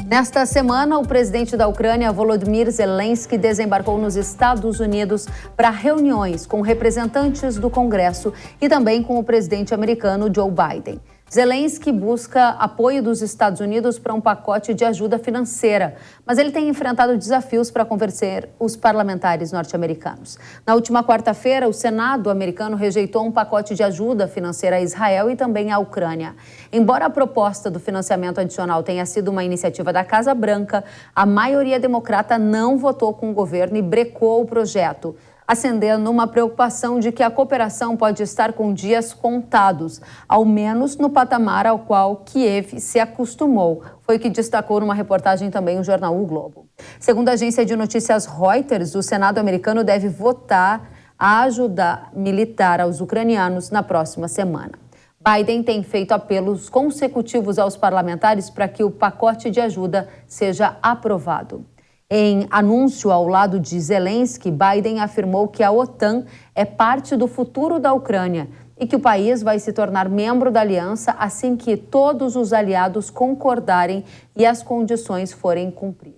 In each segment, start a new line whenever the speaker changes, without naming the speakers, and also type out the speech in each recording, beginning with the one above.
Nesta semana, o presidente da Ucrânia, Volodymyr Zelensky, desembarcou nos Estados Unidos para reuniões com representantes do Congresso e também com o presidente americano Joe Biden. Zelensky busca apoio dos Estados Unidos para um pacote de ajuda financeira, mas ele tem enfrentado desafios para convencer os parlamentares norte-americanos. Na última quarta-feira, o Senado americano rejeitou um pacote de ajuda financeira a Israel e também à Ucrânia. Embora a proposta do financiamento adicional tenha sido uma iniciativa da Casa Branca, a maioria democrata não votou com o governo e brecou o projeto, acendendo uma preocupação de que a cooperação pode estar com dias contados, ao menos no patamar ao qual Kiev se acostumou. Foi o que destacou numa reportagem também o jornal O Globo. Segundo a agência de notícias Reuters, o Senado americano deve votar a ajuda militar aos ucranianos na próxima semana. Biden tem feito apelos consecutivos aos parlamentares para que o pacote de ajuda seja aprovado. Em anúncio ao lado de Zelensky, Biden afirmou que a OTAN é parte do futuro da Ucrânia e que o país vai se tornar membro da aliança assim que todos os aliados concordarem e as condições forem cumpridas.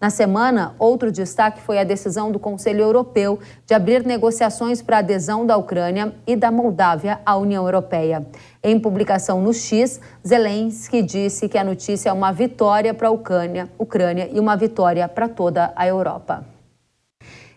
Na semana, outro destaque foi a decisão do Conselho Europeu de abrir negociações para a adesão da Ucrânia e da Moldávia à União Europeia. Em publicação no X, Zelensky disse que a notícia é uma vitória para a Ucrânia e uma vitória para toda a Europa.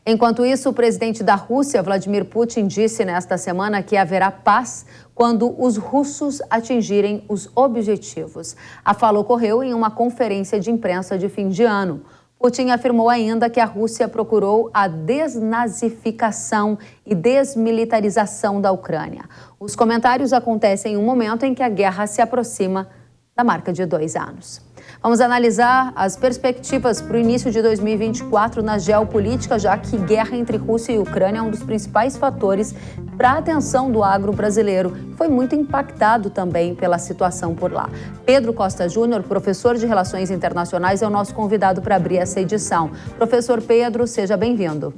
Enquanto isso, o presidente da Rússia, Vladimir Putin, disse nesta semana que haverá paz quando os russos atingirem os objetivos. A fala ocorreu em uma conferência de imprensa de fim de ano. Putin afirmou ainda que a Rússia procurou a desnazificação e desmilitarização da Ucrânia. Os comentários acontecem em um momento em que a guerra se aproxima da marca de 2 anos. Vamos analisar as perspectivas para o início de 2024 na geopolítica, já que guerra entre Rússia e Ucrânia é um dos principais fatores para a atenção do agro brasileiro. Foi muito impactado também pela situação por lá. Pedro Costa Júnior, professor de Relações Internacionais, é o nosso convidado para abrir essa edição. Professor Pedro, seja bem-vindo.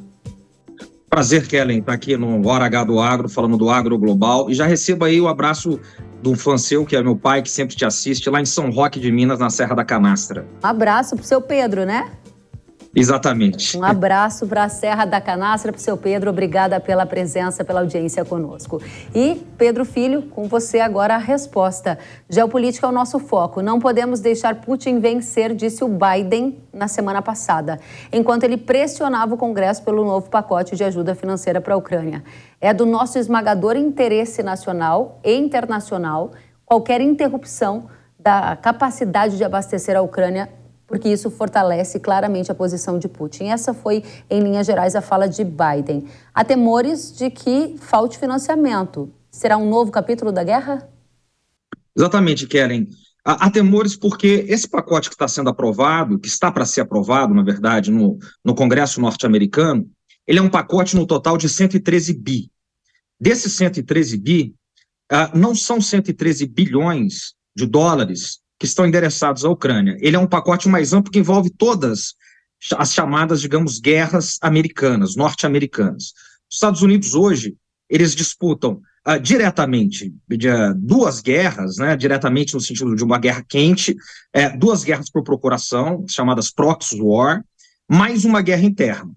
Prazer, Kellen, estar aqui no Hora H do Agro, falando do agro global. E já receba aí o abraço de um fã seu, que é meu pai, que sempre te assiste, lá em São Roque de Minas, na Serra da Canastra.
Um abraço para o seu Pedro, né?
Exatamente.
Um abraço para a Serra da Canastra, para o seu Pedro. Obrigada pela presença, pela audiência conosco. E, Pedro Filho, com você agora a resposta. Geopolítica é o nosso foco. Não podemos deixar Putin vencer, disse o Biden na semana passada, enquanto ele pressionava o Congresso pelo novo pacote de ajuda financeira para a Ucrânia. É do nosso esmagador interesse nacional e internacional qualquer interrupção da capacidade de abastecer a Ucrânia, porque isso fortalece claramente a posição de Putin. Essa foi, em linhas gerais, a fala de Biden. Há temores de que falte financiamento. Será um novo capítulo da guerra?
Exatamente, Kellen. Há temores porque esse pacote que está sendo aprovado, que está para ser aprovado, na verdade, no Congresso norte-americano, ele é um pacote no total de 113 bi. Desses 113 bi, não são 113 bilhões de dólares que estão endereçados à Ucrânia. Ele é um pacote mais amplo que envolve todas as chamadas, digamos, guerras americanas, norte-americanas. Os Estados Unidos hoje, eles disputam diretamente duas guerras, né, diretamente no sentido de uma guerra quente, duas guerras por procuração, chamadas proxy war, mais uma guerra interna.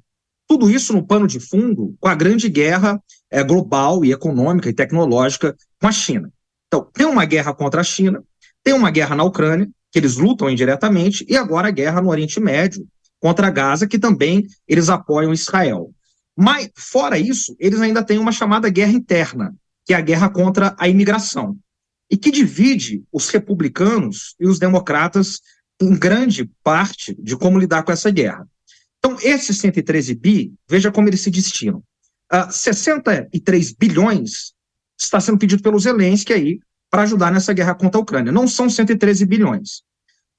Tudo isso no pano de fundo com a grande guerra global e econômica e tecnológica com a China. Então, tem uma guerra contra a China, tem uma guerra na Ucrânia, que eles lutam indiretamente, e agora a guerra no Oriente Médio, contra Gaza, que também eles apoiam Israel. Mas, fora isso, eles ainda têm uma chamada guerra interna, que é a guerra contra a imigração, e que divide os republicanos e os democratas em grande parte de como lidar com essa guerra. Então, esses 113 bi, veja como eles se destinam. 63 bilhões está sendo pedido pelo Zelensky aí, para ajudar nessa guerra contra a Ucrânia. Não são 113 bilhões.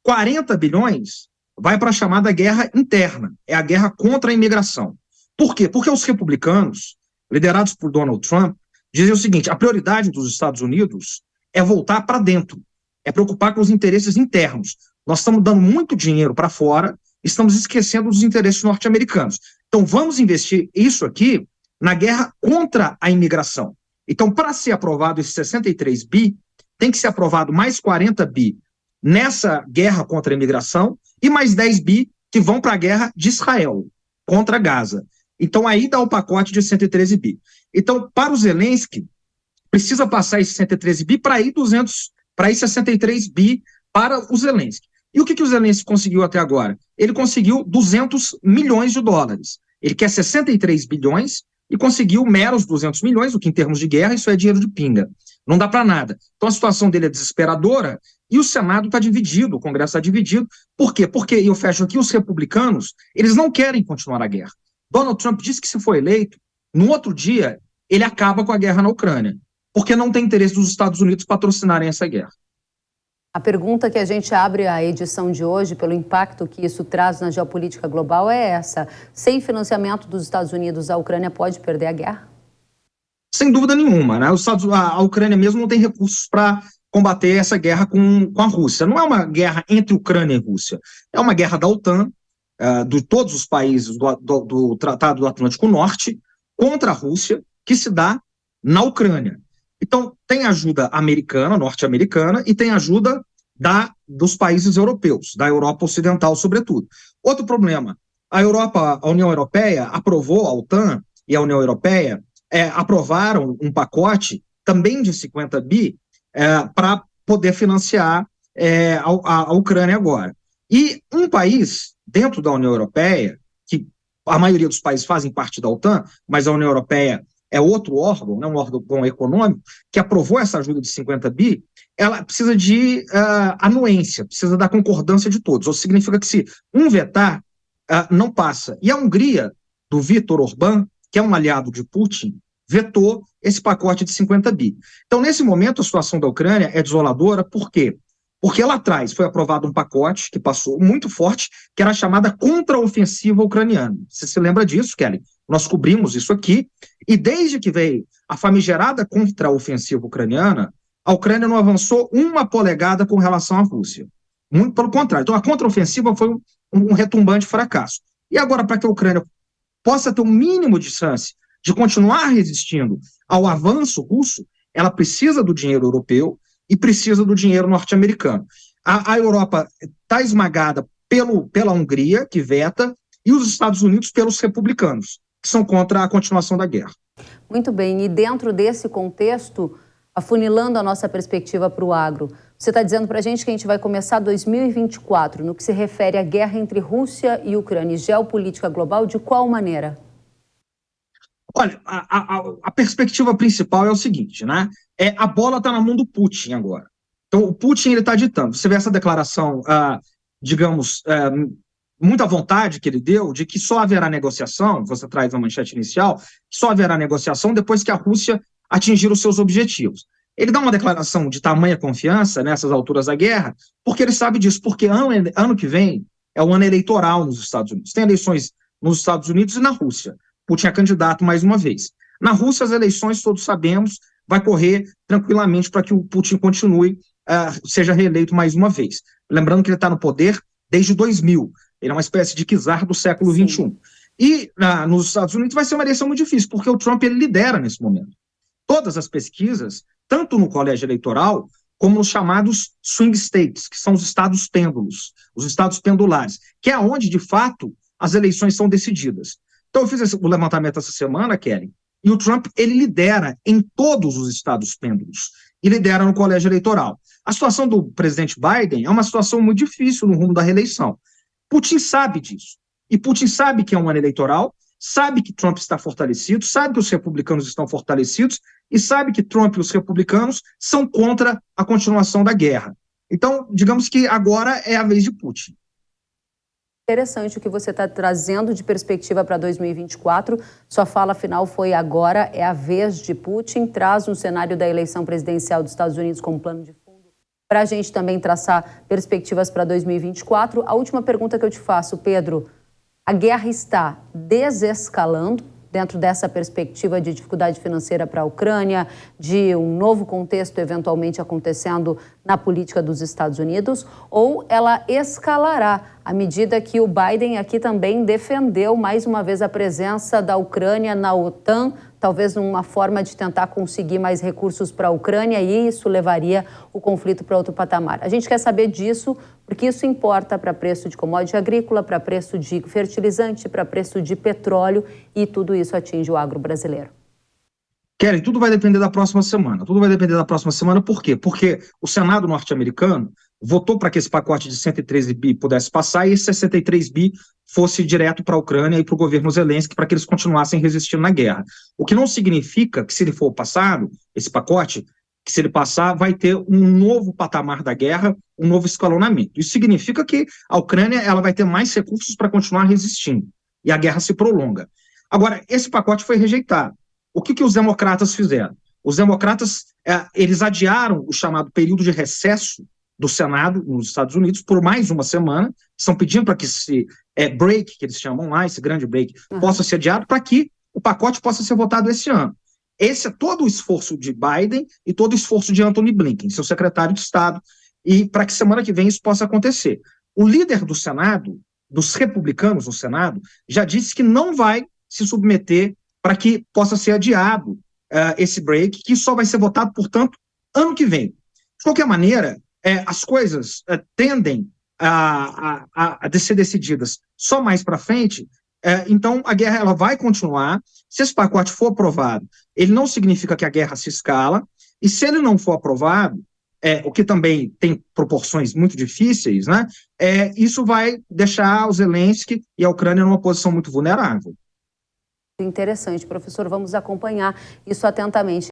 40 bilhões vai para a chamada guerra interna, é a guerra contra a imigração. Por quê? Porque os republicanos, liderados por Donald Trump, dizem o seguinte: a prioridade dos Estados Unidos é voltar para dentro, é preocupar com os interesses internos. Nós estamos dando muito dinheiro para fora, estamos esquecendo dos interesses norte-americanos. Então vamos investir isso aqui na guerra contra a imigração. Então, para ser aprovado esse 63 bi, tem que ser aprovado mais 40 bi nessa guerra contra a imigração e mais 10 bi que vão para a guerra de Israel contra Gaza. Então, aí dá o pacote de 113 bi. Então, para o Zelensky, precisa passar esses 113 bi para ir 63 bi para o Zelensky. E o que o Zelensky conseguiu até agora? Ele conseguiu 200 milhões de dólares. Ele quer 63 bilhões e conseguiu meros 200 milhões, o que em termos de guerra isso é dinheiro de pinga. Não dá para nada. Então a situação dele é desesperadora e o Senado está dividido, o Congresso está dividido. Por quê? Porque, e eu fecho aqui, os republicanos, eles não querem continuar a guerra. Donald Trump disse que se for eleito, no outro dia, ele acaba com a guerra na Ucrânia, porque não tem interesse dos Estados Unidos patrocinarem essa guerra.
A pergunta que a gente abre a edição de hoje, pelo impacto que isso traz na geopolítica global, é essa. Sem financiamento dos Estados Unidos, a Ucrânia pode perder a guerra? Sem dúvida nenhuma, né?
A Ucrânia mesmo não tem recursos para combater essa guerra com a Rússia. Não é uma guerra entre Ucrânia e Rússia, é uma guerra da OTAN, de todos os países do Tratado do Atlântico Norte, contra a Rússia, que se dá na Ucrânia. Então, tem ajuda americana, norte-americana, e tem ajuda dos países europeus, da Europa Ocidental, sobretudo. Outro problema, a União Europeia aprovou, a OTAN e a União Europeia aprovaram um pacote também de 50 bi para poder financiar a Ucrânia agora. E um país dentro da União Europeia, que a maioria dos países fazem parte da OTAN, mas a União Europeia é outro órgão, né, um órgão econômico, que aprovou essa ajuda de 50 bi, ela precisa de anuência, precisa da concordância de todos. Ou significa que se um vetar, não passa. E a Hungria, do Viktor Orbán, que é um aliado de Putin, vetou esse pacote de 50 bi. Então, nesse momento, a situação da Ucrânia é desoladora. Por quê? Porque lá atrás foi aprovado um pacote que passou muito forte, que era a chamada contraofensiva ucraniana. Você se lembra disso, Kelly? Nós cobrimos isso aqui, e desde que veio a famigerada contraofensiva ucraniana, a Ucrânia não avançou uma polegada com relação à Rússia. Muito pelo contrário. Então, a contraofensiva foi um retumbante fracasso. E agora, para que a Ucrânia possa ter um mínimo de chance de continuar resistindo ao avanço russo, ela precisa do dinheiro europeu e precisa do dinheiro norte-americano. A Europa está esmagada pela Hungria, que veta, e os Estados Unidos pelos republicanos, que são contra a continuação da guerra.
Muito bem, e dentro desse contexto, afunilando a nossa perspectiva para o agro, você está dizendo para a gente que a gente vai começar 2024 no que se refere à guerra entre Rússia e Ucrânia e geopolítica global, de qual maneira?
Olha, a perspectiva principal é o seguinte, né? A bola está na mão do Putin agora. Então, o Putin está ditando. Você vê essa declaração, digamos, muita vontade que ele deu de que só haverá negociação, você traz a manchete inicial, só haverá negociação depois que a Rússia atingir os seus objetivos. Ele dá uma declaração de tamanha confiança nessas alturas da guerra, porque ele sabe disso, porque ano que vem é o ano eleitoral nos Estados Unidos. Tem eleições nos Estados Unidos e na Rússia. Putin é candidato mais uma vez. Na Rússia, as eleições, todos sabemos, vai correr tranquilamente para que o Putin continue, seja reeleito mais uma vez. Lembrando que ele está no poder desde 2000. Ele é uma espécie de czar do século XXI. E nos Estados Unidos vai ser uma eleição muito difícil, porque o Trump ele lidera nesse momento. Todas as pesquisas, tanto no colégio eleitoral, como nos chamados swing states, que são os estados pêndulos, os estados pendulares, que é onde, de fato, as eleições são decididas. Então, eu fiz o levantamento essa semana, Kelly, e o Trump, ele lidera em todos os estados pêndulos, e lidera no colégio eleitoral. A situação do presidente Biden é uma situação muito difícil no rumo da reeleição. Putin sabe disso, e Putin sabe que é um ano eleitoral, sabe que Trump está fortalecido, sabe que os republicanos estão fortalecidos, e sabe que Trump e os republicanos são contra a continuação da guerra. Então, digamos que agora é a vez de Putin.
Interessante o que você está trazendo de perspectiva para 2024. Sua fala final foi agora é a vez de Putin. Traz um cenário da eleição presidencial dos Estados Unidos como plano de fundo para a gente também traçar perspectivas para 2024. A última pergunta que eu te faço, Pedro, a guerra está desescalando dentro dessa perspectiva de dificuldade financeira para a Ucrânia, de um novo contexto eventualmente acontecendo na política dos Estados Unidos, ou ela escalará à medida que o Biden aqui também defendeu mais uma vez a presença da Ucrânia na OTAN, talvez numa forma de tentar conseguir mais recursos para a Ucrânia, e isso levaria o conflito para outro patamar. A gente quer saber disso porque isso importa para preço de commodity agrícola, para preço de fertilizante, para preço de petróleo, e tudo isso atinge o agro brasileiro.
Kelly, tudo vai depender da próxima semana. Tudo vai depender da próxima semana, por quê? Porque o Senado norte-americano votou para que esse pacote de 113 bi pudesse passar e esse 63 bi fosse direto para a Ucrânia e para o governo Zelensky para que eles continuassem resistindo na guerra. O que não significa que, se ele for passado, esse pacote, que se ele passar, vai ter um novo patamar da guerra, um novo escalonamento. Isso significa que a Ucrânia ela vai ter mais recursos para continuar resistindo e a guerra se prolonga. Agora, esse pacote foi rejeitado. O que os democratas fizeram? Os democratas, eles adiaram o chamado período de recesso do Senado nos Estados Unidos por mais uma semana, estão pedindo para que esse break, que eles chamam lá, esse grande break, possa ser adiado para que o pacote possa ser votado esse ano. Esse é todo o esforço de Biden e todo o esforço de Antony Blinken, seu secretário de Estado, e para que semana que vem isso possa acontecer. O líder do Senado, dos republicanos no Senado, já disse que não vai se submeter para que possa ser adiado esse break, que só vai ser votado, portanto, ano que vem. De qualquer maneira, as coisas tendem a ser decididas só mais para frente, então a guerra ela vai continuar. Se esse pacote for aprovado, ele não significa que a guerra se escala, e se ele não for aprovado, o que também tem proporções muito difíceis, né, isso vai deixar o Zelensky e a Ucrânia numa posição muito vulnerável.
Interessante, professor, vamos acompanhar isso atentamente.